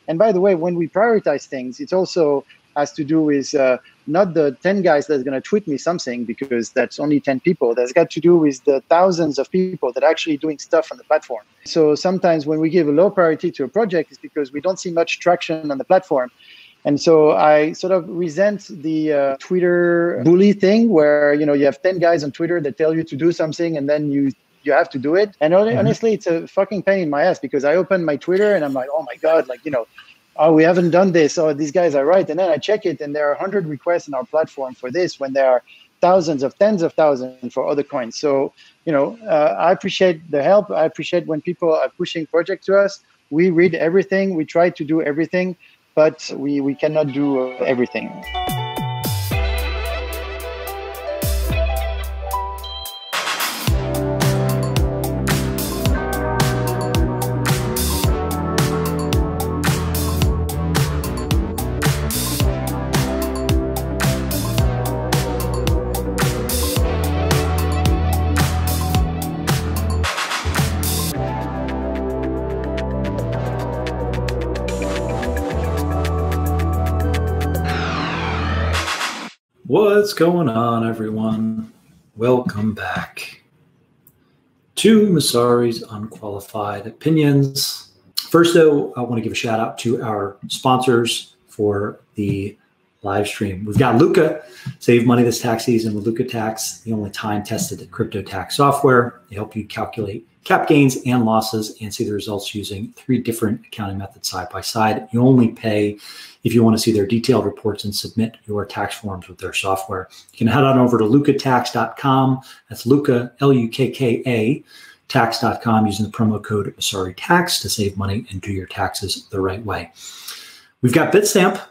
And by the way, when we prioritize things, it also has to do with not the 10 guys that's going to tweet me something, because that's only 10 people. That's got to do with the thousands of people that are actually doing stuff on the platform. So sometimes when we give a low priority to a project, it's because we don't see much traction on the platform. And so I sort of resent the Twitter bully thing where, you have 10 guys on Twitter that tell you to do something and then you have to do it. And honestly, it's a fucking pain in my ass, because I open my Twitter and I'm like, oh my God, oh, we haven't done this. Oh, these guys are right. And then I check it and there are 100 requests on our platform for this when there are thousands of tens of thousands for other coins. So, I appreciate the help. I appreciate when people are pushing projects to us. We read everything. We try to do everything, but we cannot do everything. What's going on, everyone? Welcome back to Messari's Unqualified Opinions. First, though, I want to give a shout out to our sponsors for the live stream. We've got Luca. Save money this tax season with Luca Tax, the only time-tested crypto tax software. They help you calculate cap gains and losses and see the results using 3 different accounting methods side by side. You only pay if you want to see their detailed reports and submit your tax forms with their software. You can head on over to lucatax.com. That's Luca, L-U-K-K-A, tax.com, using the promo code Messari Tax to save money and do your taxes the right way. We've got Bitstamp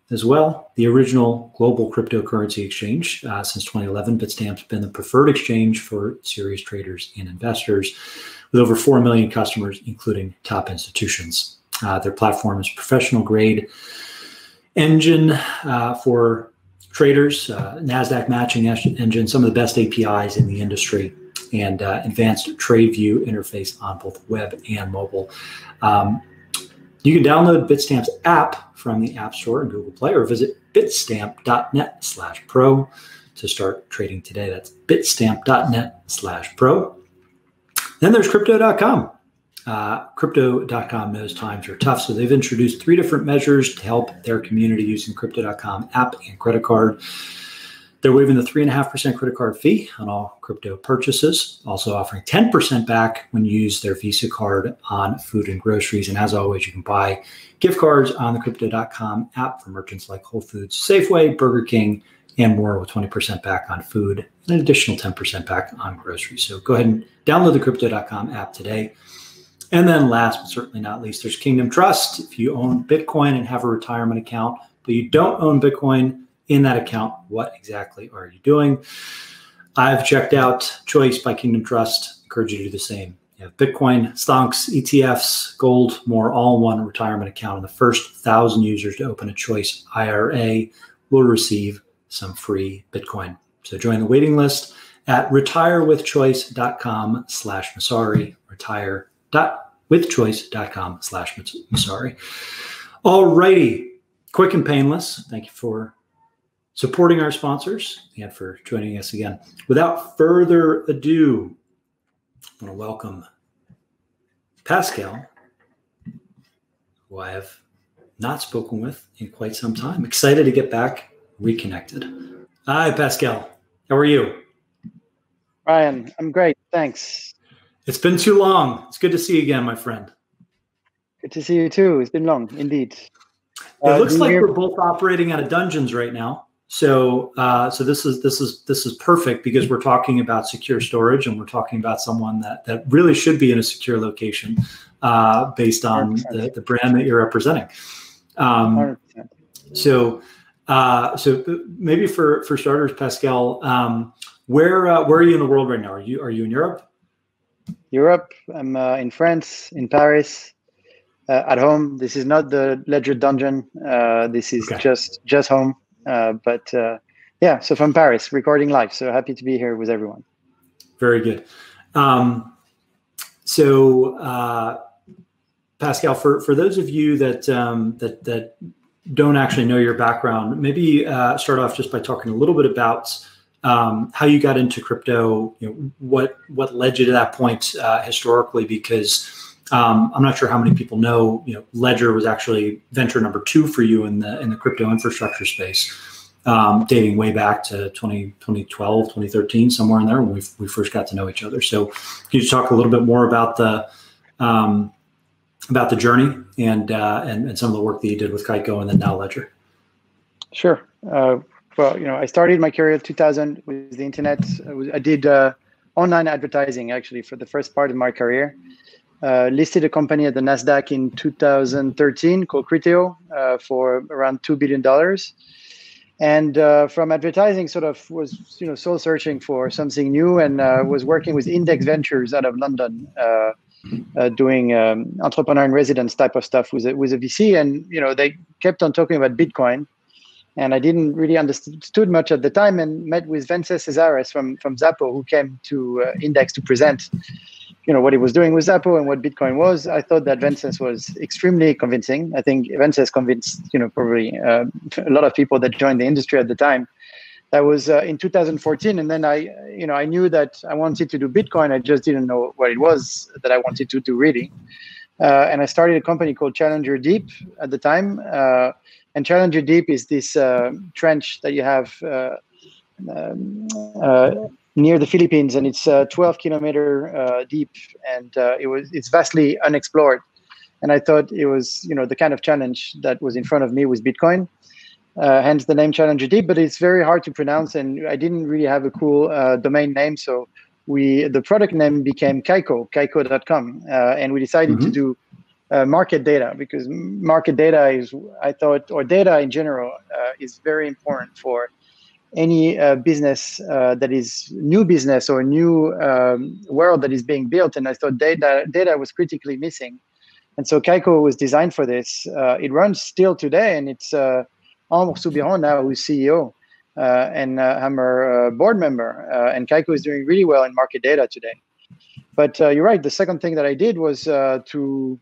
as well, the original global cryptocurrency exchange. Since 2011, Bitstamp's been the preferred exchange for serious traders and investors, with over 4 million customers, including top institutions. Their platform is professional grade engine for traders, NASDAQ matching engine, some of the best APIs in the industry, and advanced trade view interface on both web and mobile. You can download Bitstamp's app from the App Store and Google Play, or visit bitstamp.net/pro to start trading today. That's bitstamp.net/pro. Then there's crypto.com. Crypto.com knows times are tough, so they've introduced 3 different measures to help their community using Crypto.com app and credit card. They're waiving the 3.5% credit card fee on all crypto purchases, also offering 10% back when you use their Visa card on food and groceries. And as always, you can buy gift cards on the Crypto.com app for merchants like Whole Foods, Safeway, Burger King, and more, with 20% back on food and an additional 10% back on groceries. So go ahead and download the Crypto.com app today. And then last but certainly not least, there's Kingdom Trust. If you own Bitcoin and have a retirement account, but you don't own Bitcoin in that account, what exactly are you doing? I've checked out Choice by Kingdom Trust. Encourage you to do the same. You have Bitcoin, stonks, ETFs, gold, more, all in one retirement account. And the first 1,000 users to open a Choice IRA will receive some free Bitcoin. So join the waiting list at retirewithchoice.com/Messari, retire.withchoice.com/Messari. All righty. Quick and painless. Thank you for supporting our sponsors and for joining us again. Without further ado, I want to welcome Pascal, who I have not spoken with in quite some time. Excited to get back reconnected. Hi, Pascal. How are you? Ryan, I'm great. Thanks. It's been too long. It's good to see you again, my friend. Good to see you too. It's been long, indeed. It looks like we're both operating out of dungeons right now. So this is perfect, because we're talking about secure storage, and we're talking about someone that really should be in a secure location based on the brand that you're representing. 100%. So maybe for starters, Pascal, where are you in the world right now? Are you in Europe? Europe. I'm in France, in Paris, at home. This is not the Ledger Dungeon. This is just home. Yeah, so from Paris, recording live. So happy to be here with everyone. Very good. Pascal, for those of you that that don't actually know your background, maybe start off just by talking a little bit about how you got into crypto. What led you to that point historically? Because I'm not sure how many people know. Ledger was actually venture number 2 for you in the crypto infrastructure space, dating way back to 2012, 2013, somewhere in there when we first got to know each other. So, can you just talk a little bit more about the journey and some of the work that you did with Kaiko and then now Ledger? Sure. Well, I started my career in 2000 with the internet. I did online advertising actually for the first part of my career. Listed a company at the NASDAQ in 2013 called Criteo for around $2 billion. And from advertising, sort of was soul searching for something new, and was working with Index Ventures out of London, doing entrepreneur in residence type of stuff with a VC. And they kept on talking about Bitcoin, and I didn't really understood much at the time, and met with Vences Cesares from Zappo, who came to Index to present what he was doing with Zappo and what Bitcoin was. I thought that Vences was extremely convincing. I think Vences convinced, probably a lot of people that joined the industry at the time. That was in 2014. And then I knew that I wanted to do Bitcoin. I just didn't know what it was that I wanted to do really. And I started a company called Challenger Deep at the time. And Challenger Deep is this trench that you have near the Philippines, and it's 12 kilometer deep, and it's vastly unexplored. And I thought it was the kind of challenge that was in front of me with Bitcoin, hence the name Challenger Deep. But it's very hard to pronounce, and I didn't really have a cool domain name, so the product name became kaiko.com, and we decided to do market data, because market data is, I thought, or data in general, is very important for any business that is new business or new world that is being built. And I thought data was critically missing. And so Kaiko was designed for this. It runs still today, and it's Amr Soubiran now, who's CEO, and I'm her board member. And Kaiko is doing really well in market data today. But you're right. The second thing that I did was to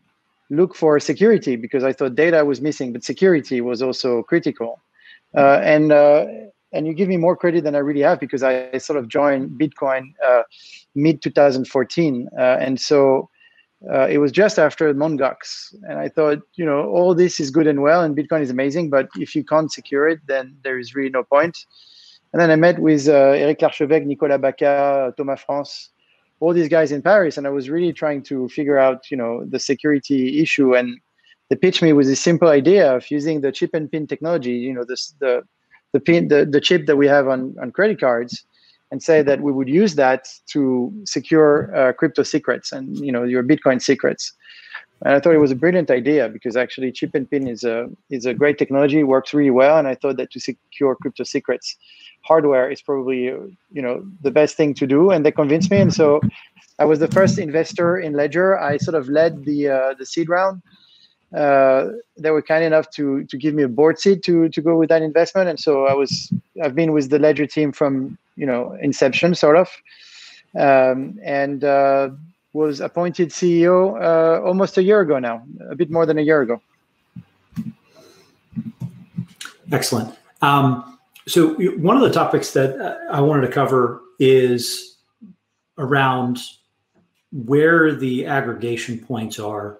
look for security, because I thought data was missing, but security was also critical. And you give me more credit than I really have, because I sort of joined Bitcoin mid 2014. And so it was just after Mongox. And I thought, all this is good and well, and Bitcoin is amazing, but if you can't secure it, then there is really no point. And then I met with Eric Larchevêque, Nicolas Bacca, Thomas France, all these guys in Paris. And I was really trying to figure out, the security issue. And they pitched me with this simple idea of using the chip and pin technology, the chip that we have on credit cards, and say that we would use that to secure crypto secrets and your Bitcoin secrets. And I thought it was a brilliant idea, because actually chip and pin is a great technology, works really well. And I thought that to secure crypto secrets, hardware is probably the best thing to do. And they convinced me. And so I was the first investor in Ledger. I sort of led the seed round. They were kind enough to give me a board seat to go with that investment. And so I've been with the Ledger team from, inception sort of, and was appointed CEO almost a year ago now, a bit more than a year ago. Excellent. So one of the topics that I wanted to cover is around where the aggregation points are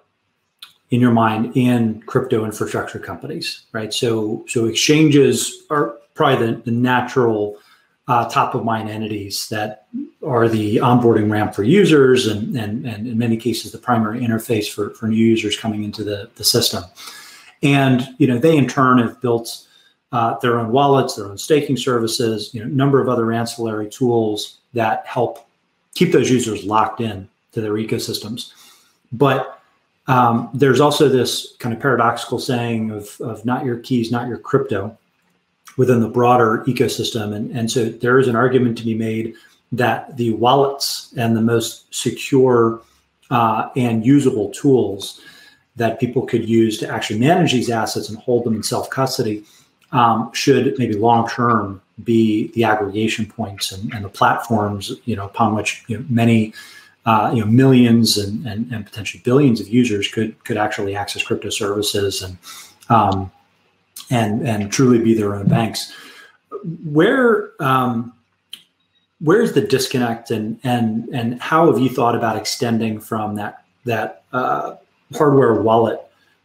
in your mind in crypto infrastructure companies, right? So exchanges are probably the natural top of mind entities that are the onboarding ramp for users, and in many cases the primary interface for new users coming into the system. And they in turn have built their own wallets, their own staking services, a number of other ancillary tools that help keep those users locked in to their ecosystems. But there's also this kind of paradoxical saying of not your keys, not your crypto within the broader ecosystem. And so there is an argument to be made that the wallets and the most secure and usable tools that people could use to actually manage these assets and hold them in self-custody should maybe long-term be the aggregation points and the platforms, upon which many millions and potentially billions of users could actually access crypto services and truly be their own banks. Where's the disconnect, and how have you thought about extending from that hardware wallet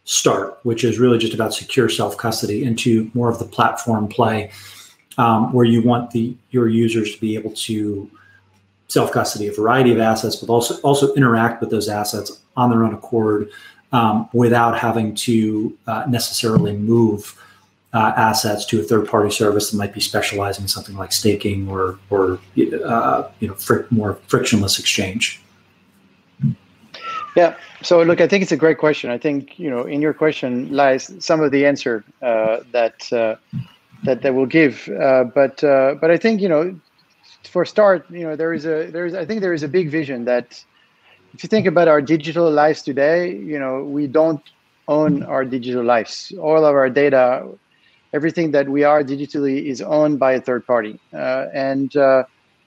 start, which is really just about secure self-custody, into more of the platform play, where you want your users to be able to self-custody a variety of assets, but also interact with those assets on their own accord, without having to necessarily move assets to a third-party service that might be specializing in something like staking or more frictionless exchange? Yeah. So look, I think it's a great question. I think in your question lies some of the answer that we'll give. But I think for start, there is a big vision that if you think about our digital lives today, we don't own our digital lives. All of our data, everything that we are digitally, is owned by a third party. And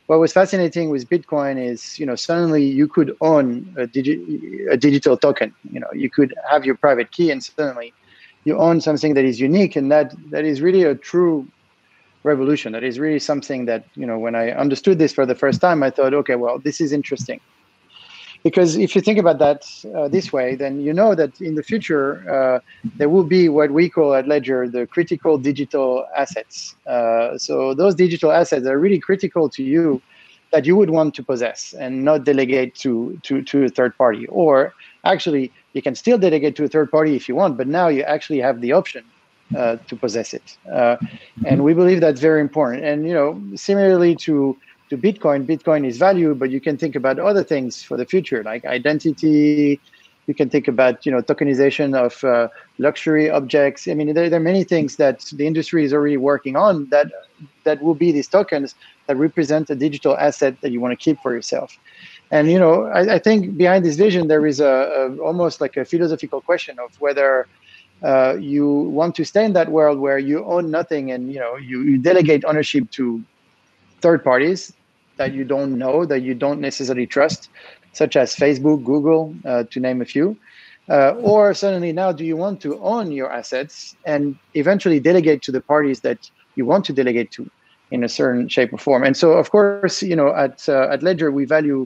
what was fascinating with Bitcoin is, suddenly you could own a digital token. You could have your private key, and suddenly you own something that is unique, and that is really a true revolution. That is really something that, when I understood this for the first time, I thought, okay, well, this is interesting. Because if you think about that this way, then you know that in the future, there will be what we call at Ledger the critical digital assets. So those digital assets are really critical to you, that you would want to possess and not delegate to a third party. Or actually, you can still delegate to a third party if you want, but now you actually have the option to possess it. And we believe that's very important. And similarly to Bitcoin is value, but you can think about other things for the future, like identity. You can think about tokenization of luxury objects. I mean, there are many things that the industry is already working on that will be these tokens that represent a digital asset that you want to keep for yourself. And I think behind this vision there is almost like a philosophical question of whether you want to stay in that world where you own nothing and you delegate ownership to third parties that you don't know, that you don't necessarily trust, such as Facebook, Google, to name a few. Or suddenly now, do you want to own your assets and eventually delegate to the parties that you want to delegate to in a certain shape or form? And so, of course, at Ledger, we value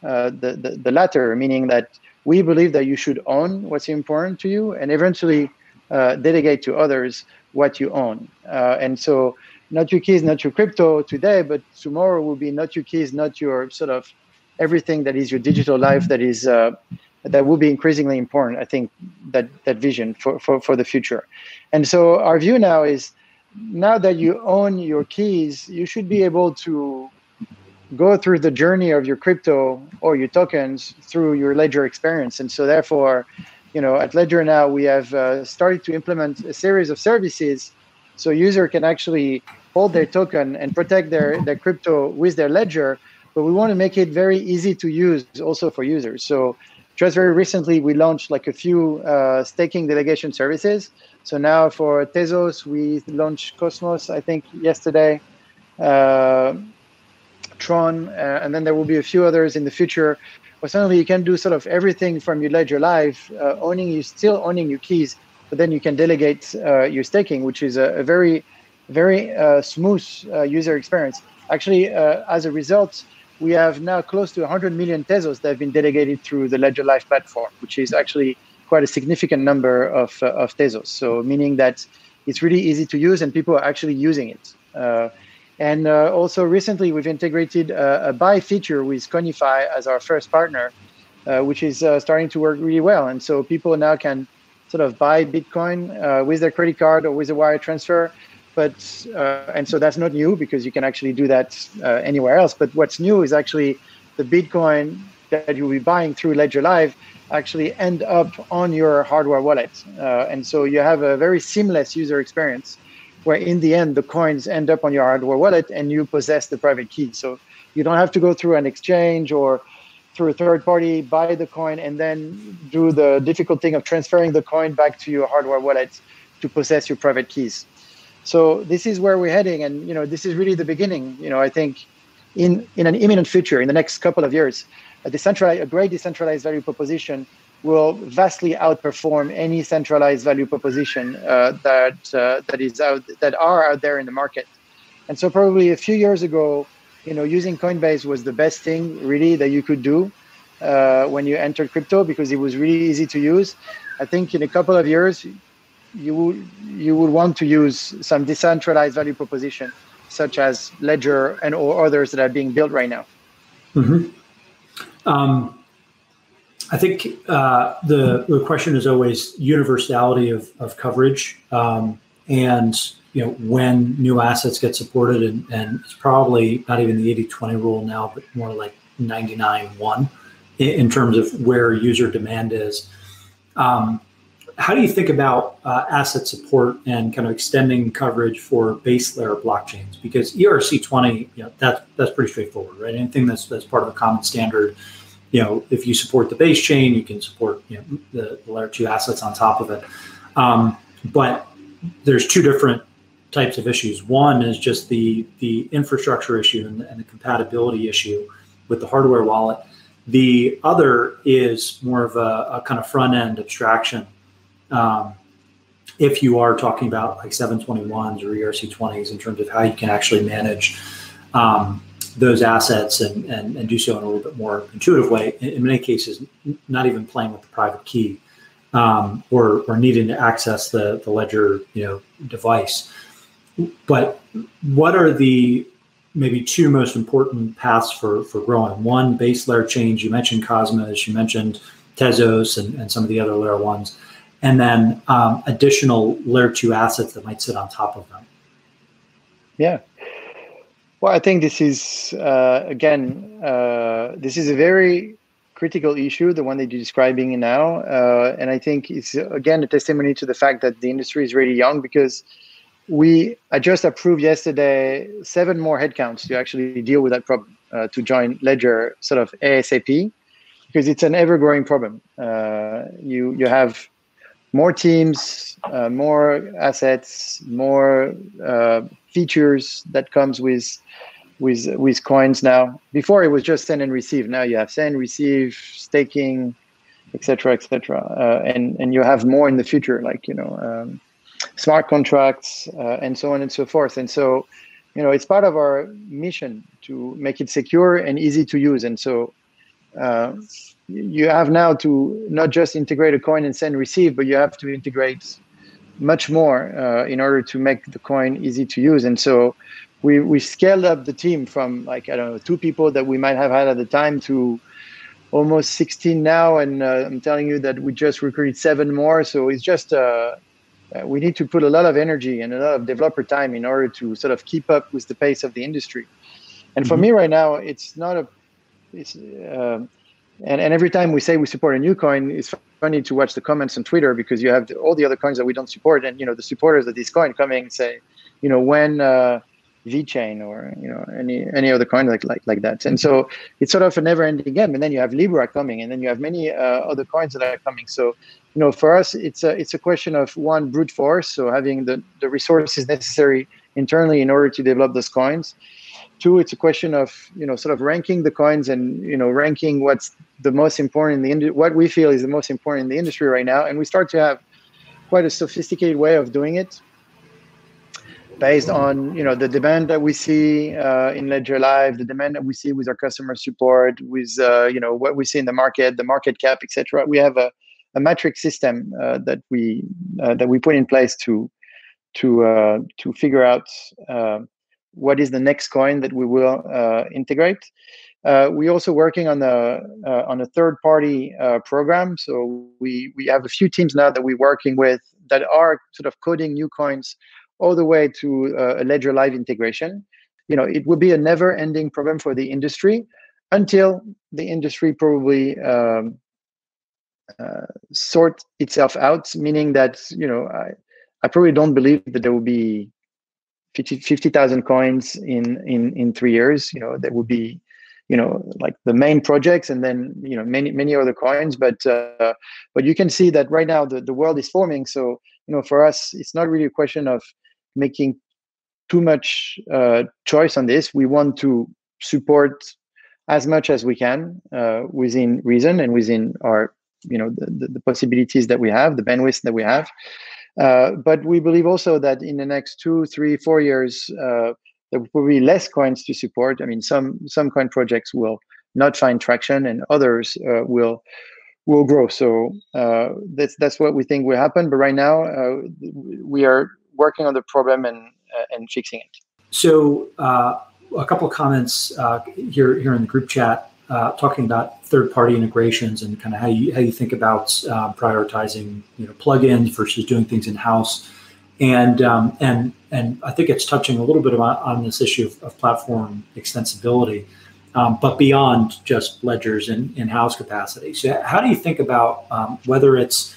the latter, meaning that we believe that you should own what's important to you and eventually delegate to others what you own. And so, not your keys, not your crypto today, but tomorrow will be not your keys, not your sort of everything that is your digital life that is that will be increasingly important. I think that vision for the future. And so our view now is, now that you own your keys, you should be able to go through the journey of your crypto or your tokens through your Ledger experience. And so therefore, at Ledger now, we have started to implement a series of services so user can actually hold their token and protect their crypto with their ledger, but we want to make it very easy to use also for users. So just very recently, we launched like a few staking delegation services. So now for Tezos, we launched Cosmos, I think yesterday, Tron, and then there will be a few others in the future. But suddenly you can do sort of everything from your Ledger Live, still owning your keys, but then you can delegate your staking, which is a very, very smooth user experience. Actually, as a result, we have now close to 100 million Tezos that have been delegated through the Ledger Live platform, which is actually quite a significant number of Tezos. So meaning that it's really easy to use and people are actually using it. And also recently, we've integrated a buy feature with Conify as our first partner, which is starting to work really well. And so people now can sort of buy Bitcoin with their credit card or with a wire transfer. And so that's not new because you can actually do that anywhere else. But what's new is actually the Bitcoin that you'll be buying through Ledger Live actually end up on your hardware wallet. And so you have a very seamless user experience where in the end, the coins end up on your hardware wallet and you possess the private key. So you don't have to go through an exchange or through a third party, buy the coin, and then do the difficult thing of transferring the coin back to your hardware wallet to possess your private keys. So this is where we're heading. And, this is really the beginning. I think in an imminent future, in the next couple of years, a great decentralized value proposition will vastly outperform any centralized value proposition that are out there in the market. And so probably a few years ago, using Coinbase was the best thing really that you could do when you entered crypto, because it was really easy to use. I think in a couple of years, you would want to use some decentralized value proposition, such as Ledger and or others that are being built right now. Mm-hmm. I think the question is always universality of coverage, and when new assets get supported, and it's probably not even the 80-20 rule now, but more like 99-1 in terms of where user demand is. How do you think about asset support and kind of extending coverage for base layer blockchains? Because ERC20, that's pretty straightforward, right? Anything that's part of a common standard. If you support the base chain, you can support the layer 2 assets on top of it. But there's two different types of issues. One is just the infrastructure issue and the compatibility issue with the hardware wallet. The other is more of a kind of front end abstraction. If you are talking about like 721s or ERC20s in terms of how you can actually manage those assets and do so in a little bit more intuitive way, in many cases, not even playing with the private key or needing to access the Ledger device. But what are the maybe two most important paths for growing? One, base layer change. You mentioned Cosmos, you mentioned Tezos and some of the other layer ones, and then additional layer 2 assets that might sit on top of them. Yeah. Well, I think this is, this is a very critical issue, the one that you're describing now. And I think it's, again, a testimony to the fact that the industry is really young, because I just approved yesterday 7 more headcounts to actually deal with that problem, to join Ledger sort of ASAP, because it's an ever-growing problem. You have more teams, more assets, more features that comes with coins now. Before it was just send and receive. Now you have send, receive, staking, etc., and you have more in the future, like smart contracts and so on and so forth. And so, it's part of our mission to make it secure and easy to use. And so, you have now to not just integrate a coin and send receive, but you have to integrate much more in order to make the coin easy to use. And so we scaled up the team from 2 people that we might have had at the time to almost 16 now. And I'm telling you that we just recruited 7 more. So it's just, we need to put a lot of energy and a lot of developer time in order to sort of keep up with the pace of the industry. And for me right now, it's not and every time we say we support a new coin, it's funny to watch the comments on Twitter, because you have all the other coins that we don't support, and the supporters of this coin coming and say, when VeChain or any other coin like that. And so it's sort of a never-ending game. And then you have Libra coming, and then you have many other coins that are coming. So for us, it's a question of, one, brute force, so having the resources necessary internally in order to develop those coins. 2, it's a question of sort of ranking the coins and ranking what's the most important in the what we feel is the most important in the industry right now. And we start to have quite a sophisticated way of doing it, based on the demand that we see in Ledger Live, the demand that we see with our customer support, with what we see in the market cap, etc. We have a metric system that we put in place to figure out what is the next coin that we will integrate. We're also working on a third-party program. So we have a few teams now that we're working with that are sort of coding new coins all the way to a Ledger Live integration. It will be a never-ending problem for the industry until the industry probably sort itself out. Meaning that I probably don't believe that there will be 50,000 coins in 3 years. There will be like the main projects, and then many other coins. But you can see that right now the world is forming. So for us, it's not really a question of making too much choice on this. We want to support as much as we can within reason and within our, the possibilities that we have, the bandwidth that we have. But we believe also that in the next 2, 3, 4 years, there will be less coins to support. I mean, some coin projects will not find traction, and others will grow. So that's what we think will happen. But right now, we are working on the problem and fixing it. So a couple of comments here in the group chat talking about third-party integrations and kind of how you think about prioritizing plugins versus doing things in-house, and I think it's touching a little bit on this issue of platform extensibility, but beyond just ledgers and in-house capacity. So how do you think about whether it's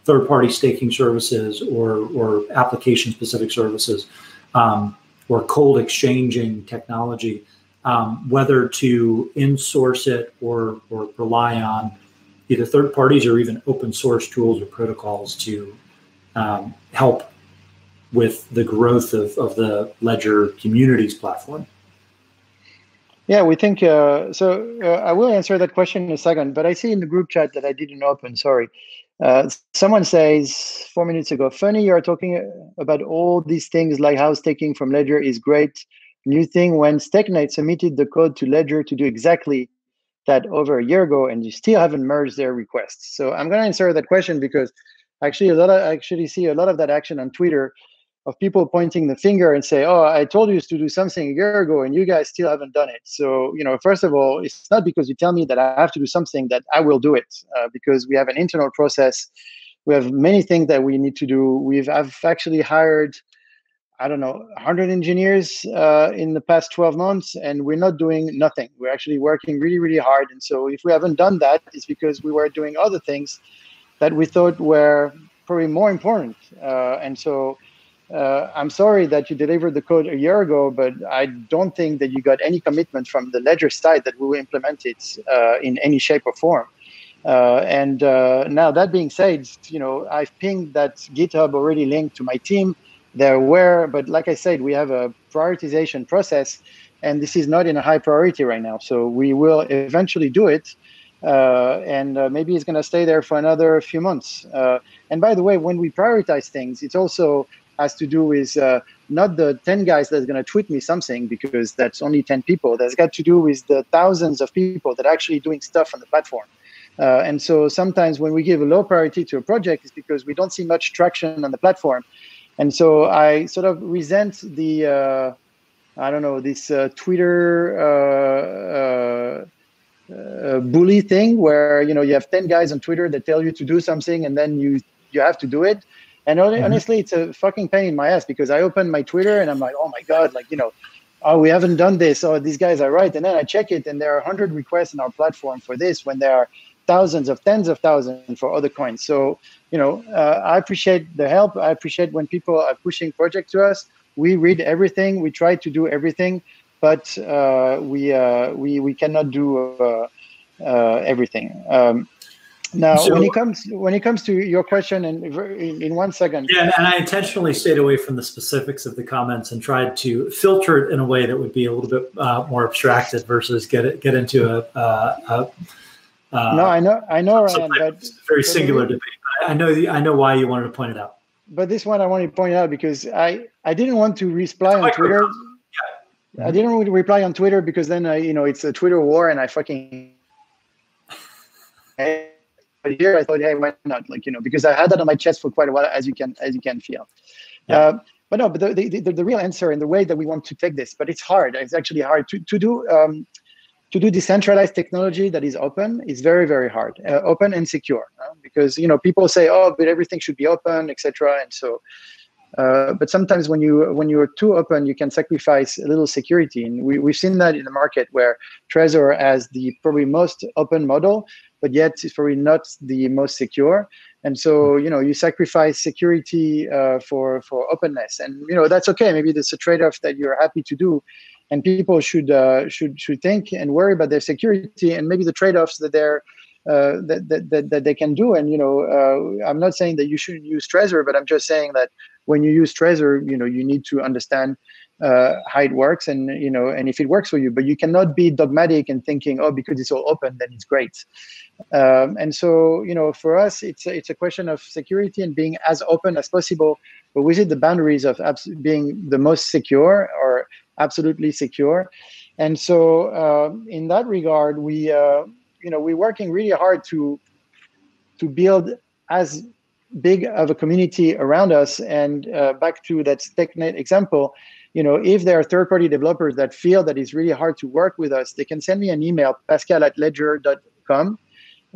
third-party staking services or application-specific services, or cold exchanging technology, whether to in-source it or rely on either third parties or even open source tools or protocols to help with the growth of the Ledger Communities platform? Yeah, we think, I will answer that question in a second, but I see in the group chat that I didn't open, sorry. Someone says 4 minutes ago, funny, you're talking about all these things like how staking from Ledger is great. New thing, when StakeNet submitted the code to Ledger to do exactly that over a year ago, and you still haven't merged their requests. So I'm going to answer that question because actually I actually see a lot of that action on Twitter of people pointing the finger and say, oh, I told you to do something a year ago and you guys still haven't done it. So, first of all, it's not because you tell me that I have to do something that I will do it, because we have an internal process. We have many things that we need to do. I've actually hired, 100 engineers in the past 12 months, and we're not doing nothing. We're actually working really, really hard. And so if we haven't done that, it's because we were doing other things that we thought were probably more important. And so I'm sorry that you delivered the code a year ago, but I don't think that you got any commitment from the Ledger side that we will implement it in any shape or form. And now that being said, I've pinged that GitHub already linked to my team. They're aware, but like I said, we have a prioritization process, and this is not in a high priority right now. So we will eventually do it, and maybe it's going to stay there for another few months. And by the way, when we prioritize things, it also has to do with not the 10 guys that's going to tweet me something, because that's only 10 people. That's got to do with the thousands of people that are actually doing stuff on the platform. And so sometimes when we give a low priority to a project, it's because we don't see much traction on the platform. And so I sort of resent the, this Twitter bully thing where, you have 10 guys on Twitter that tell you to do something and then you have to do it. And honestly, it's a fucking pain in my ass, because I open my Twitter and I'm like, oh my God, oh, we haven't done this. Oh, these guys are right. And then I check it and there are 100 requests in our platform for this when there are thousands of tens of thousands for other coins. So, I appreciate the help. I appreciate when people are pushing projects to us. We read everything. We try to do everything, but we cannot do everything. Now, so, when it comes to your question, and in 1 second. Yeah, and I intentionally stayed away from the specifics of the comments and tried to filter it in a way that would be a little bit more abstracted versus get into a no, I know, Ryan, but very singular debate. I know why you wanted to point it out. But this one I wanted to point out because I didn't want to reply on Twitter. Yeah. I didn't want to reply on Twitter because then it's a Twitter war and I fucking. But here I thought, hey, why not? Because I had that on my chest for quite a while, as you can feel. Yeah. But the real answer and the way that we want to take this, but it's hard. It's actually hard to do decentralized technology that is open is very, very hard, open and secure, because people say, oh, but everything should be open, etc. And so, but sometimes when you're too open, you can sacrifice a little security, and we've seen that in the market where Trezor has the probably most open model, but yet it's probably not the most secure. And so you sacrifice security for openness, and that's okay. Maybe that's a trade-off that you're happy to do. And people should think and worry about their security and maybe the trade-offs that that they can do. And I'm not saying that you shouldn't use Trezor, but I'm just saying that when you use Trezor, you need to understand how it works, and and if it works for you. But you cannot be dogmatic and thinking, oh, because it's all open, then it's great. And so, for us, it's a question of security and being as open as possible, but within the boundaries of being the most secure or absolutely secure. And so, in that regard, we're working really hard to build as big of a community around us. And back to that TechNet example, if there are third-party developers that feel that it's really hard to work with us, they can send me an email, pascal@ledger.com.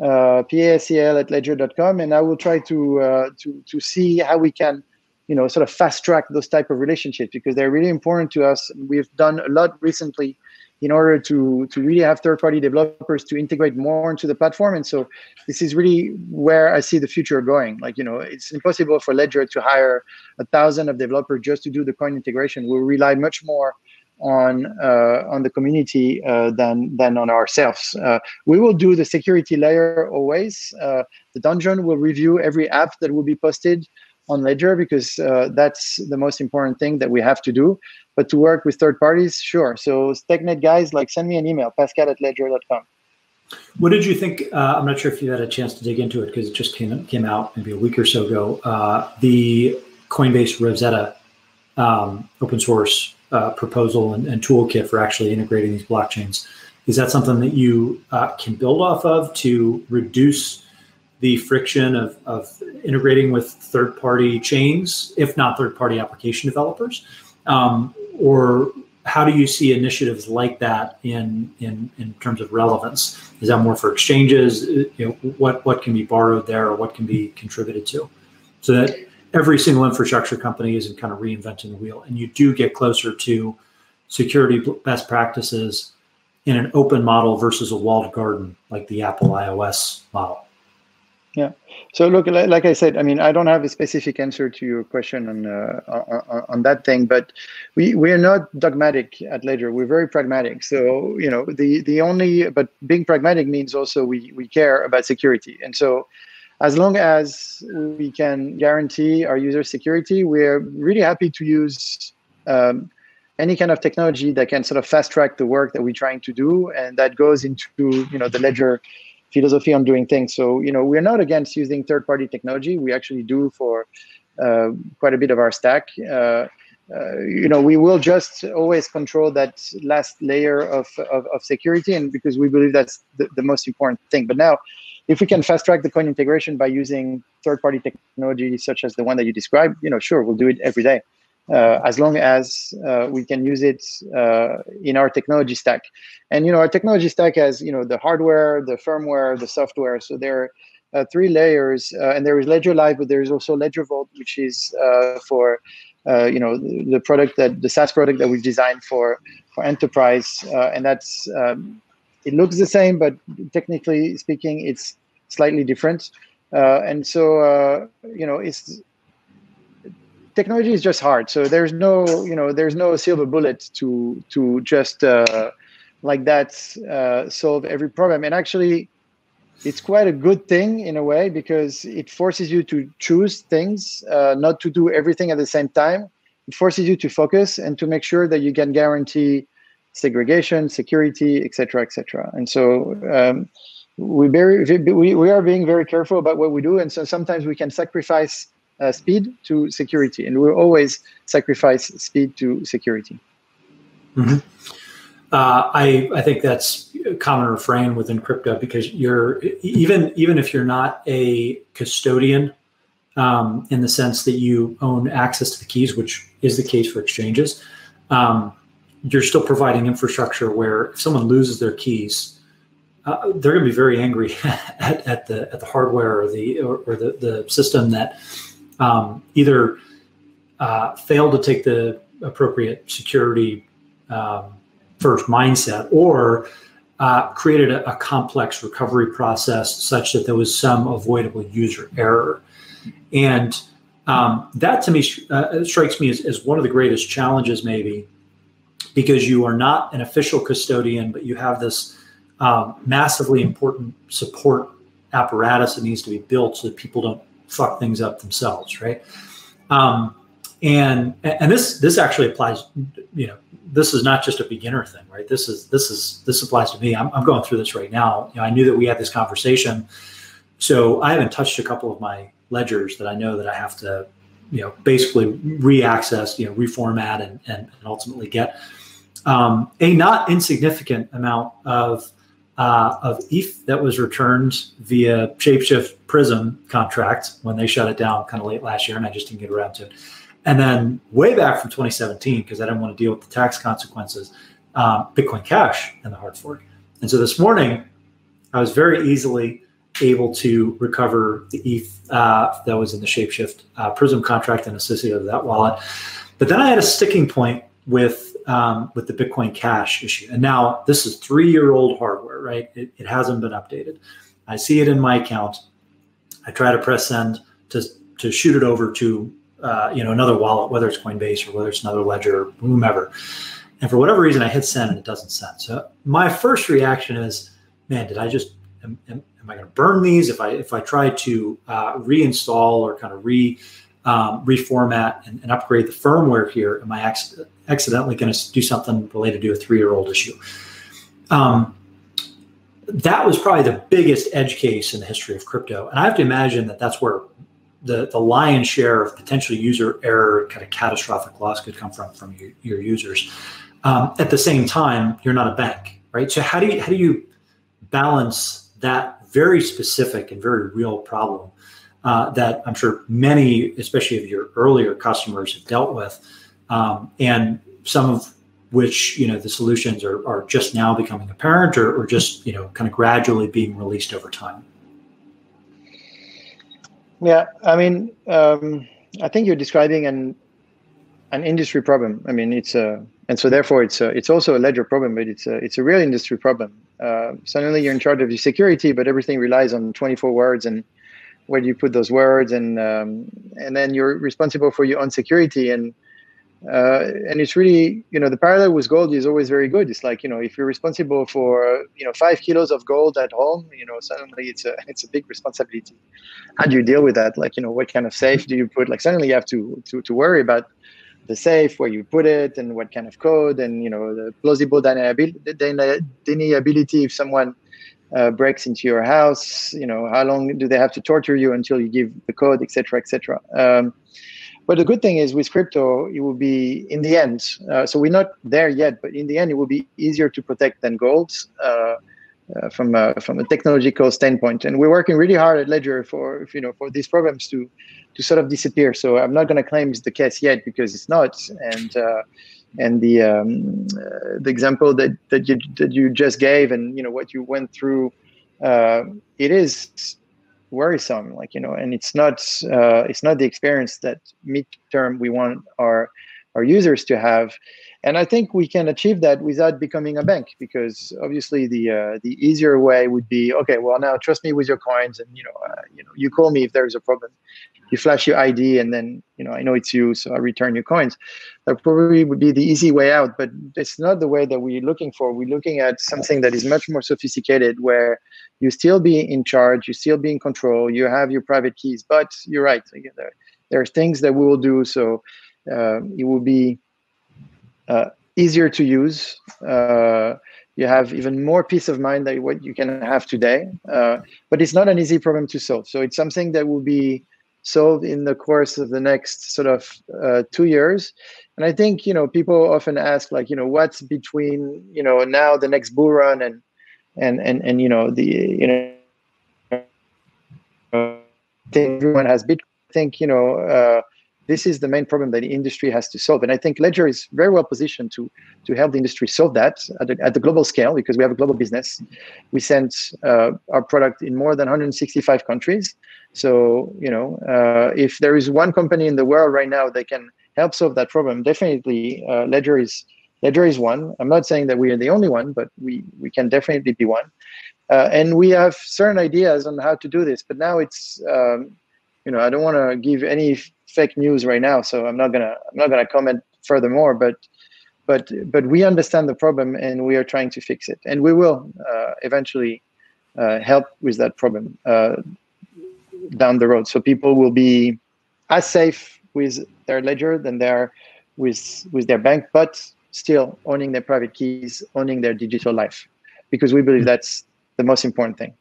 pascal@ledger.com, and I will try to see how we can, sort of fast track those type of relationships, because they're really important to us. We've done a lot recently in order to really have third-party developers to integrate more into the platform. And so this is really where I see the future going. Like, it's impossible for Ledger to hire 1,000 of developers just to do the coin integration. We'll rely much more on the community than on ourselves. We will do the security layer always. The Dungeon will review every app that will be posted on Ledger, because that's the most important thing that we have to do. But to work with third parties, sure. So TechNet guys, send me an email, pascal@ledger.com. What did you think? I'm not sure if you had a chance to dig into it, because it just came out maybe a week or so ago. The Coinbase Rosetta open source proposal and toolkit for actually integrating these blockchains. Is that something that you can build off of to reduce the friction of integrating with third-party chains, if not third-party application developers? Or how do you see initiatives like that in terms of relevance? Is that more for exchanges? What can be borrowed there, or what can be contributed to, so that every single infrastructure company isn't kind of reinventing the wheel, and you do get closer to security best practices in an open model versus a walled garden like the Apple iOS model? Yeah. So look, like I said, I don't have a specific answer to your question on that thing, but we are not dogmatic at Ledger. We're very pragmatic. So but being pragmatic means also we care about security. And so as long as we can guarantee our user security, we're really happy to use any kind of technology that can sort of fast track the work that we're trying to do, and that goes into the Ledger philosophy on doing things. So we're not against using third-party technology. We actually do for quite a bit of our stack. We will just always control that last layer of security, and because we believe that's the most important thing. But now, if we can fast track the coin integration by using third-party technology such as the one that you described, sure, we'll do it every day, as long as we can use it in our technology stack. And our technology stack has the hardware, the firmware, the software. So there are 3 layers, and there is Ledger Live, but there is also Ledger Vault, which is for the product the SaaS product that we've designed for enterprise, and that's it looks the same, but technically speaking, it's slightly different. And so it's technology is just hard. So there's no silver bullet to just like that solve every problem. And actually, it's quite a good thing in a way, because it forces you to choose things, not to do everything at the same time. It forces you to focus and to make sure that you can guarantee segregation, security, et cetera, et cetera. And so we are being very careful about what we do. And so sometimes we can sacrifice speed to security, and we'll always sacrifice speed to security. Mm-hmm. I think that's a common refrain within crypto, because you're even if you're not a custodian in the sense that you own access to the keys, which is the case for exchanges, you're still providing infrastructure where if someone loses their keys, they're going to be very angry at the hardware or the system that either failed to take the appropriate security first mindset, or created a complex recovery process such that there was some avoidable user error. And that to me strikes me as one of the greatest challenges, maybe, because you are not an official custodian, but you have this massively important support apparatus that needs to be built so that people don't fuck things up themselves, right? And this actually applies, this is not just a beginner thing, right? This applies to me. I'm going through this right now. I knew that we had this conversation, so I haven't touched a couple of my ledgers that I know that I have to, basically re-access, reformat and ultimately get a not insignificant amount of ETH that was returned via Shapeshift Prism contract when they shut it down kind of late last year, and I just didn't get around to it. And then way back from 2017, because I didn't want to deal with the tax consequences, Bitcoin Cash and the hard fork. And so this morning, I was very easily able to recover the ETH that was in the Shapeshift Prism contract and associated with that wallet. But then I had a sticking point with the Bitcoin Cash issue. And now this is 3-year-old hardware, right? It hasn't been updated. I see it in my account. I try to press send to shoot it over to another wallet, whether it's Coinbase or whether it's another ledger or whomever. And for whatever reason, I hit send and it doesn't send. So my first reaction is, man, did I just, am I going to burn these? If I try to reinstall or kind of reformat and upgrade the firmware here, am I accidentally going to do something related to a 3-year-old issue? That was probably the biggest edge case in the history of crypto. And I have to imagine that that's where the lion's share of potential user error, kind of catastrophic loss could come from your users. At the same time, you're not a bank, right? So how do you balance that very specific and very real problem that I'm sure many, especially of your earlier customers, have dealt with, and some of which the solutions are just now becoming apparent, or just kind of gradually being released over time? Yeah, I mean, I think you're describing an industry problem. I mean, and so therefore it's also a ledger problem, but it's a real industry problem. Suddenly you're in charge of your security, but everything relies on 24 words, and where do you put those words? And then you're responsible for your own security, and it's really, the parallel with gold is always very good. It's like, if you're responsible for 5 kilos of gold at home, suddenly it's a big responsibility. How do you deal with that? Like, what kind of safe do you put? Like, suddenly you have to worry about the safe, where you put it, and what kind of code, and the plausible deniability if someone breaks into your house. How long do they have to torture you until you give the code, et cetera, et cetera. But the good thing is with crypto, it will be in the end. So we're not there yet, but in the end, it will be easier to protect than gold from a technological standpoint. And we're working really hard at Ledger for these problems to sort of disappear. So I'm not going to claim it's the case yet, because it's not. And the example that you just gave, and what you went through, it is worrisome, and it's not the experience that midterm we want our users to have. And I think we can achieve that without becoming a bank, because obviously the easier way would be, okay, well, now trust me with your coins, and you call me if there is a problem. You flash your ID, and then I know it's you, so I return your coins. That probably would be the easy way out, but it's not the way that we're looking for. We're looking at something that is much more sophisticated, where you still be in charge, you still be in control, you have your private keys. But you're right, there are things that we will do so it will be easier to use. You have even more peace of mind than what you can have today. But it's not an easy problem to solve. So it's something that will be solved in the course of the next sort of 2 years. And I think, people often ask, like, what's between, now the next bull run and everyone has Bitcoin. I think, this is the main problem that the industry has to solve. And I think Ledger is very well positioned to help the industry solve that at the global scale, because we have a global business. We send our product in more than 165 countries. So, if there is one company in the world right now that can help solve that problem, definitely Ledger is one. I'm not saying that we are the only one, but we can definitely be one. And we have certain ideas on how to do this. But now it's, I don't want to give any fake news right now, so I'm not gonna comment furthermore. But we understand the problem, and we are trying to fix it, and we will eventually help with that problem down the road. So people will be as safe with their ledger than they are with their bank, but still owning their private keys, owning their digital life, because we believe that's the most important thing.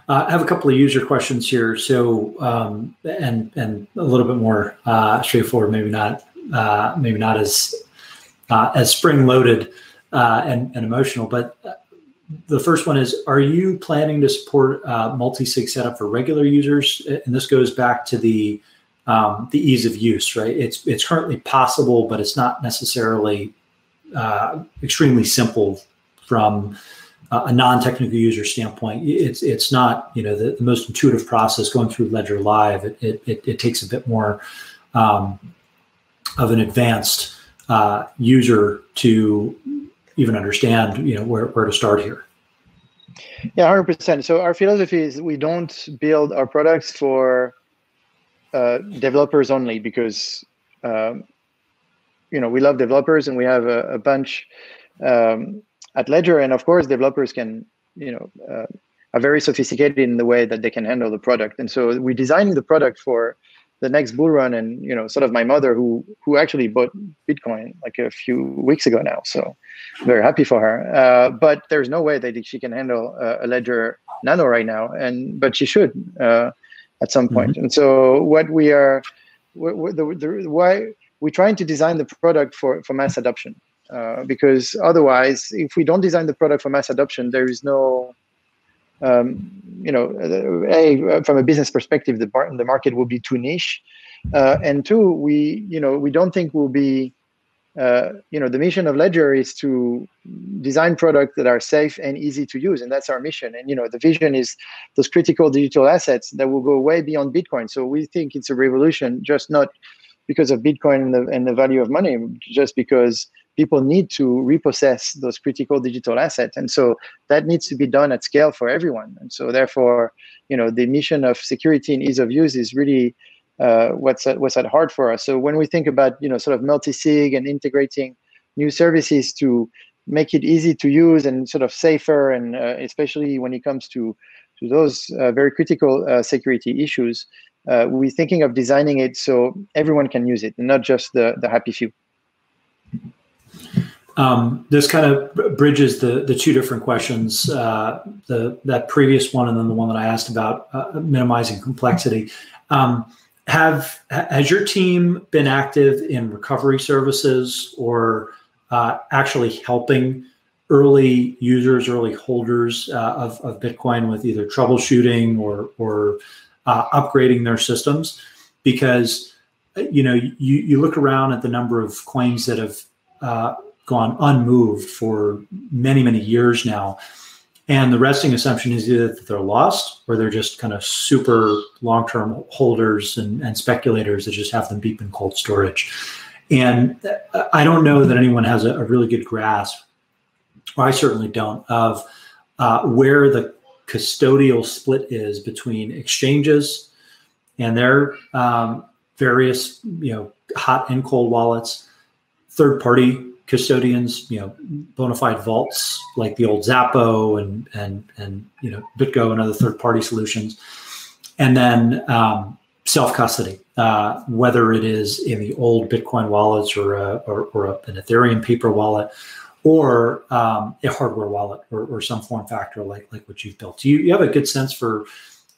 I have a couple of user questions here. So, and a little bit more straightforward, maybe not as spring-loaded and emotional. But the first one is: are you planning to support multi-sig setup for regular users? And this goes back to the ease of use, right? It's currently possible, but it's not necessarily extremely simple from a non-technical user standpoint. It's not, you know, the most intuitive process going through Ledger Live. It takes a bit more of an advanced user to even understand, you know, where to start here. Yeah, 100%. So our philosophy is we don't build our products for developers only, because you know, we love developers and we have a bunch at Ledger, and of course developers can, you know, are very sophisticated in the way that they can handle the product. And so we're designing the product for the next bull run. And, you know, sort of my mother who actually bought Bitcoin like a few weeks ago now, so very happy for her, but there's no way that she can handle a Ledger Nano right now, but she should at some point. And so what we are, why we're trying to design the product for mass adoption, because otherwise, if we don't design the product for mass adoption, there is no, you know, from a business perspective, the market will be too niche, and two, we don't think we'll be, you know, the mission of Ledger is to design products that are safe and easy to use, and that's our mission. And, you know, the vision is those critical digital assets that will go way beyond Bitcoin. So we think it's a revolution, just not because of Bitcoin and the value of money, just because people need to repossess those critical digital assets. And so that needs to be done at scale for everyone. And so therefore, you know, the mission of security and ease of use is really what's at heart for us. So when we think about, you know, sort of multi-sig and integrating new services to make it easy to use and sort of safer, and especially when it comes to those very critical security issues, we're thinking of designing it so everyone can use it and not just the happy few. This kind of bridges the two different questions, that previous one and then the one that I asked about minimizing complexity. Has your team been active in recovery services, or actually helping early users, early holders of Bitcoin with either troubleshooting or upgrading their systems? Because, you know, you look around at the number of coins that have gone unmoved for many, many years now. And the resting assumption is either that they're lost or they're just kind of super long-term holders and speculators that just have them deep in cold storage. And I don't know that anyone has a really good grasp, or I certainly don't, of where the custodial split is between exchanges and their various, you know, hot and cold wallets, third-party custodians, you know, bona fide vaults like the old Zappo and you know, BitGo and other third-party solutions, and then self-custody, whether it is in the old Bitcoin wallets or an Ethereum paper wallet, or a hardware wallet or some form factor like what you've built. Do you have a good sense for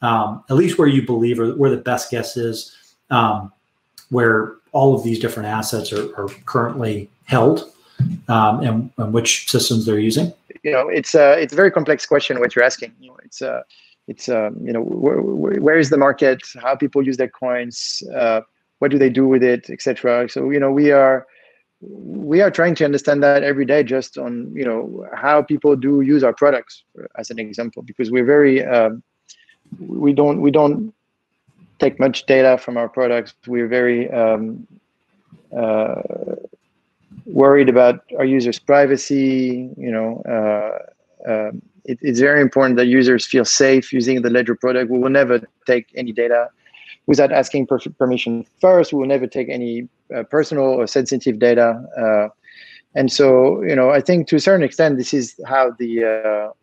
at least where you believe, or where the best guess is, where all of these different assets are currently held, and which systems they're using? You know, it's a very complex question what you're asking. You know, it's you know, where is the market? How people use their coins? What do they do with it, etc. So, you know, we are trying to understand that every day, just on, you know, how people do use our products, as an example, because we're very we don't take much data from our products. We're very worried about our users' privacy. You know, it's very important that users feel safe using the Ledger product. We will never take any data without asking permission first. We will never take any personal or sensitive data. And so, you know, I think to a certain extent, this is how the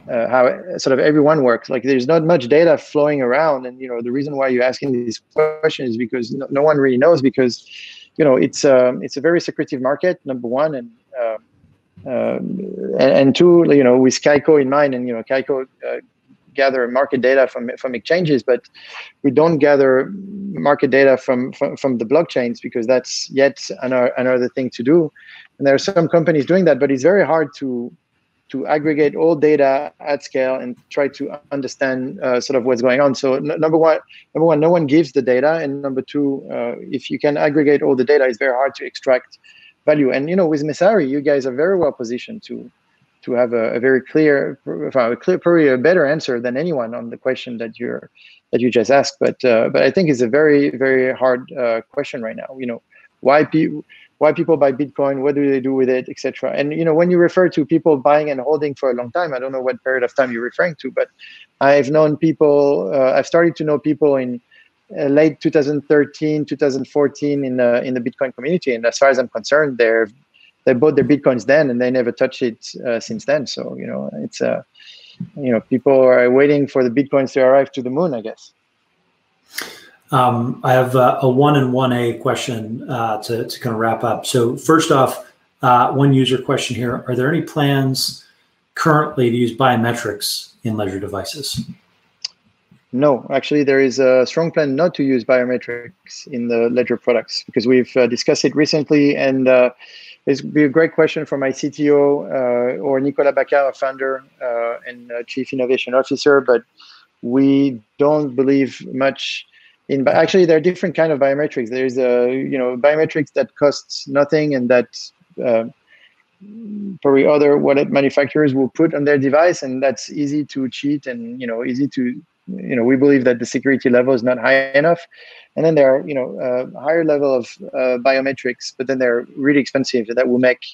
how sort of everyone works. Like there's not much data flowing around, and the reason why you're asking these questions is because no one really knows, because it's a very secretive market, number one, and two, with Kaiko in mind, and Kaiko gather market data from exchanges, but we don't gather market data from the blockchains, because that's yet another thing to do. And there are some companies doing that, but it's very hard to aggregate all data at scale and try to understand sort of what's going on. So number one, no one gives the data, and number two, if you can aggregate all the data, it's very hard to extract value. And with Messari, you guys are very well positioned to have a very clear, probably a better answer than anyone on the question that you just asked. But I think it's a very, very hard question right now. Why people buy Bitcoin, what do they do with it, etc. And when you refer to people buying and holding for a long time, I don't know what period of time you're referring to, but I've known people. I've started to know people in late 2013, 2014 in the Bitcoin community, and as far as I'm concerned, they bought their Bitcoins then, and they never touched it since then. So it's people are waiting for the Bitcoins to arrive to the moon, I guess. I have a 1 and 1A question to kind of wrap up. So first off, one user question here: are there any plans currently to use biometrics in Ledger devices? No, actually, there is a strong plan not to use biometrics in the Ledger products, because we've discussed it recently, and it's be a great question for my CTO or Nicolas Baccar, our founder and Chief Innovation Officer, but we don't believe much in. But actually, there are different kind of biometrics. There's biometrics that costs nothing, and that probably other wallet manufacturers will put on their device, and that's easy to cheat and easy to. We believe that the security level is not high enough. And then there are, higher level of biometrics, but then they're really expensive. That will make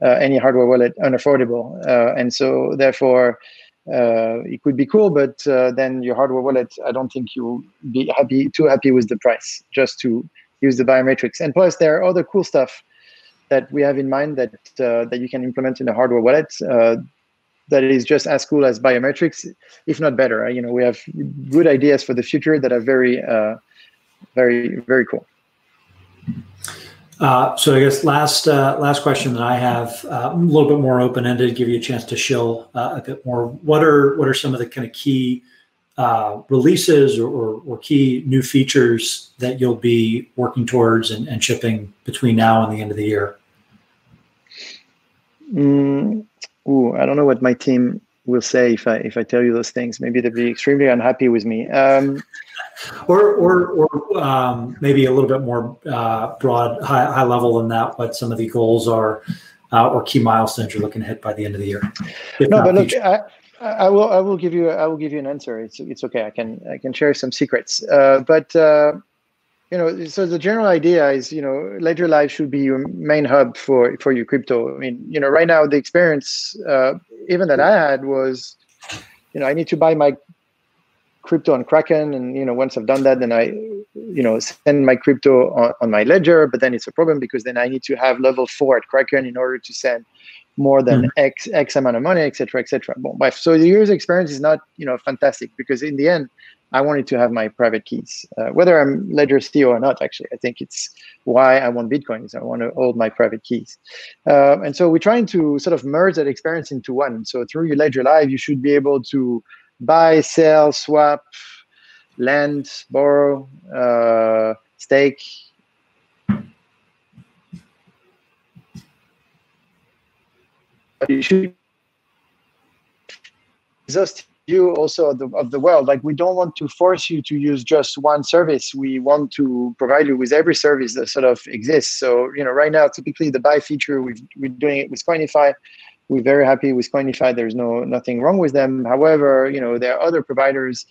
any hardware wallet unaffordable. And so therefore, it could be cool, but then your hardware wallet, I don't think you'll be too happy with the price just to use the biometrics. And plus, there are other cool stuff that we have in mind that you can implement in a hardware wallet. That is just as cool as biometrics, if not better. We have good ideas for the future that are very, very, very cool. So I guess last question that I have, a little bit more open-ended, give you a chance to shill a bit more. What are some of the kind of key releases or key new features that you'll be working towards and shipping between now and the end of the year? I don't know what my team will say if I tell you those things. Maybe they'll be extremely unhappy with me. Or maybe a little bit more broad, high level than that. What some of the goals are, or key milestones you're looking to hit by the end of the year. No, but look, I will give you an answer. It's okay. I can share some secrets. So the general idea is, Ledger Live should be your main hub for your crypto. I mean, right now the experience, even that I had was, I need to buy my crypto on Kraken, and once I've done that, then I, send my crypto on my Ledger. But then it's a problem, because then I need to have level 4 at Kraken in order to send more than X amount of money, et cetera, et cetera. So the user experience is not, fantastic, because in the end, I wanted to have my private keys, whether I'm Ledger CEO or not. Actually, I think it's why I want Bitcoins. I want to hold my private keys. And so we're trying to sort of merge that experience into one. So through your Ledger Live, you should be able to buy, sell, swap, lend, borrow, stake. You should exhaust view also of the world. Like, we don't want to force you to use just one service. We want to provide you with every service that sort of exists. So, right now, typically the buy feature, we're doing it with Coinify. We're very happy with Coinify. There's nothing wrong with them. However, there are other providers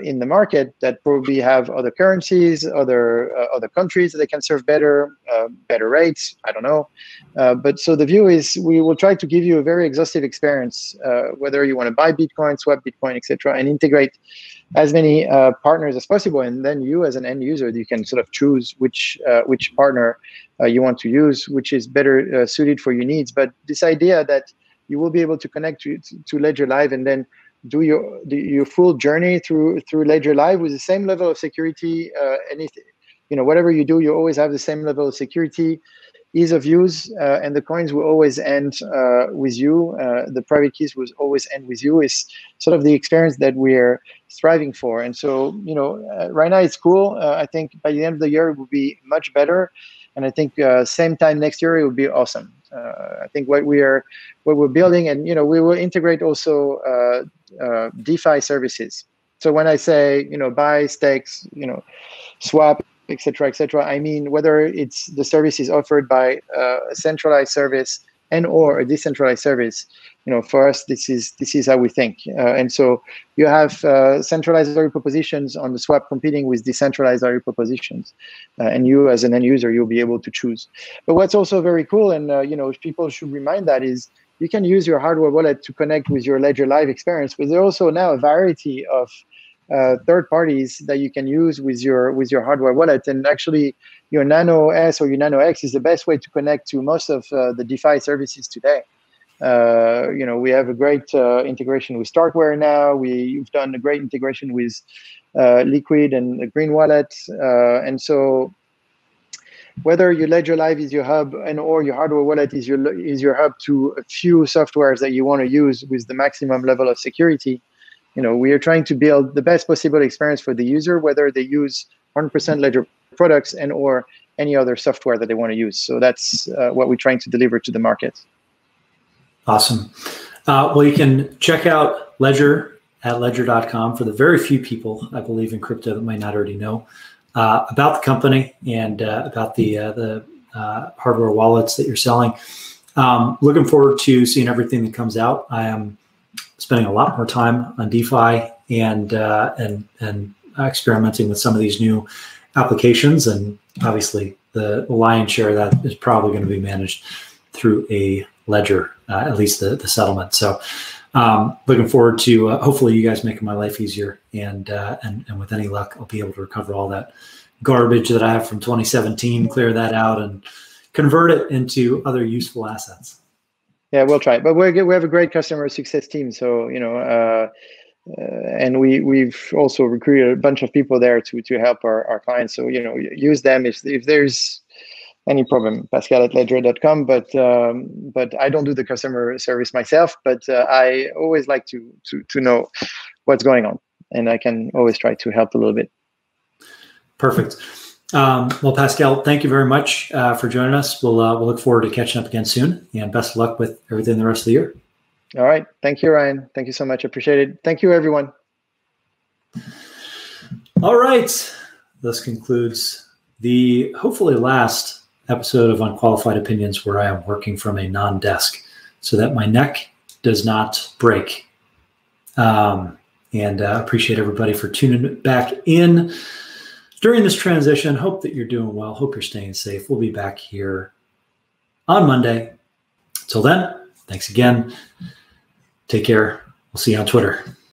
in the market that probably have other currencies, other countries that they can serve better rates. I don't know. But so the view is, we will try to give you a very exhaustive experience, whether you want to buy Bitcoin, swap Bitcoin, etc., and integrate as many partners as possible. And then you, as an end user, you can sort of choose which partner you want to use, which is better suited for your needs. But this idea that you will be able to connect to Ledger Live and then do your full journey through Ledger Live with the same level of security. Anything, whatever you do, you always have the same level of security, ease of use, and the coins will always end with you. The private keys will always end with you. Is sort of the experience that we're striving for. And so, right now it's cool. I think by the end of the year it will be much better. And I think same time next year it will be awesome. I think what we're building, and we will integrate also DeFi services. So when I say buy, stakes, swap, etc., I mean whether it's the service is offered by a centralized service and or a decentralized service. For us, this is how we think. And so you have centralized value propositions on the swap competing with decentralized value propositions, and you as an end user, you'll be able to choose. But what's also very cool, and people should remind that, is you can use your hardware wallet to connect with your Ledger Live experience. But there's also now a variety of third parties that you can use with your hardware wallet. And actually, your Nano S or your Nano X is the best way to connect to most of the DeFi services today. We have a great integration with Starkware now. We've done a great integration with Liquid and the Green Wallet. And so whether your Ledger Live is your hub and or your hardware wallet is your hub to a few softwares that you want to use with the maximum level of security, we are trying to build the best possible experience for the user, whether they use 100% Ledger products and or any other software that they want to use. So that's what we're trying to deliver to the market. Awesome. Well, you can check out Ledger at ledger.com for the very few people, I believe, in crypto that might not already know about the company and about the hardware wallets that you're selling. Looking forward to seeing everything that comes out. I am spending a lot more time on DeFi and experimenting with some of these new applications, and obviously the lion's share of that is probably going to be managed through a ledger, at least the settlement. So looking forward to hopefully you guys making my life easier, and with any luck, I'll be able to recover all that garbage that I have from 2017, clear that out, and convert it into other useful assets. Yeah, we'll try. But we have a great customer success team. So, and we've also recruited a bunch of people there to help our clients. So, use them if there's any problem, Pascal at ledger.com. But I don't do the customer service myself, but I always like to know what's going on, and I can always try to help a little bit. Perfect. Well, Pascal, thank you very much for joining us. We'll look forward to catching up again soon, and best of luck with everything the rest of the year. All right. Thank you, Ryan. Thank you so much. Appreciate it. Thank you, everyone. All right. This concludes the hopefully last episode of Unqualified Opinions, where I am working from a non-desk so that my neck does not break. And appreciate everybody for tuning back in during this transition. Hope that you're doing well. Hope you're staying safe. We'll be back here on Monday. Till then, thanks again. Take care. We'll see you on Twitter.